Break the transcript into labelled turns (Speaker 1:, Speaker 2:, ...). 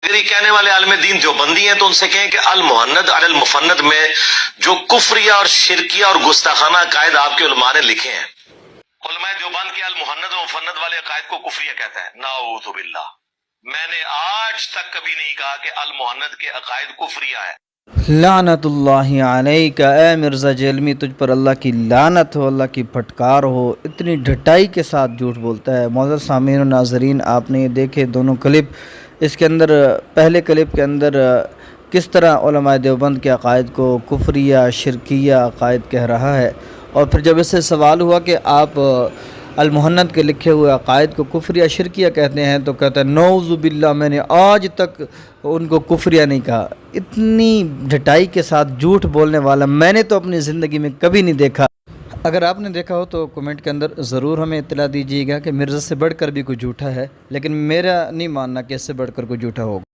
Speaker 1: اگر یہ کہنے والے عالم دین دیوبندی ہیں تو ان سے کہیں کہ المہند علی المفند میں جو کفریہ اور شرکیہ اور گستاخانہ عقائد آپ کے علماء نے لکھے ہیں، علماء دیوبند کے المہند و مفند والے عقائد کو کفریہ کہتا ہے، نعوذ باللہ۔ میں نے آج تک کبھی نہیں کہا کہ المہند کے عقائد کفریہ ہے۔
Speaker 2: لعنت اللہ علیک، اے مرزا جیلمی، تجھ پر اللہ کی لعنت ہو، اللہ کی پھٹکار ہو، اتنی ڈھٹائی کے ساتھ جھوٹ بولتا ہے۔ معزز سامعین و ناظرین، آپ نے یہ دیکھے دونوں کلپ، اس کے اندر پہلے کلپ کے اندر کس طرح علماء دیوبند کے عقائد کو کفریہ شرکیہ عقائد کہہ رہا ہے، اور پھر جب اس سے سوال ہوا کہ آپ المہند کے لکھے ہوئے عقائد کو کفریہ شرکیہ کہتے ہیں، تو کہتا ہے نعوذ باللہ، میں نے آج تک ان کو کفریہ نہیں کہا۔ اتنی ڈھٹائی کے ساتھ جھوٹ بولنے والا میں نے تو اپنی زندگی میں کبھی نہیں دیکھا۔ اگر آپ نے دیکھا ہو تو کمنٹ کے اندر ضرور ہمیں اطلاع دیجیے گا کہ مرزا سے بڑھ کر بھی کوئی جھوٹا ہے، لیکن میرا نہیں ماننا کہ اس سے بڑھ کر کوئی جھوٹا ہوگا۔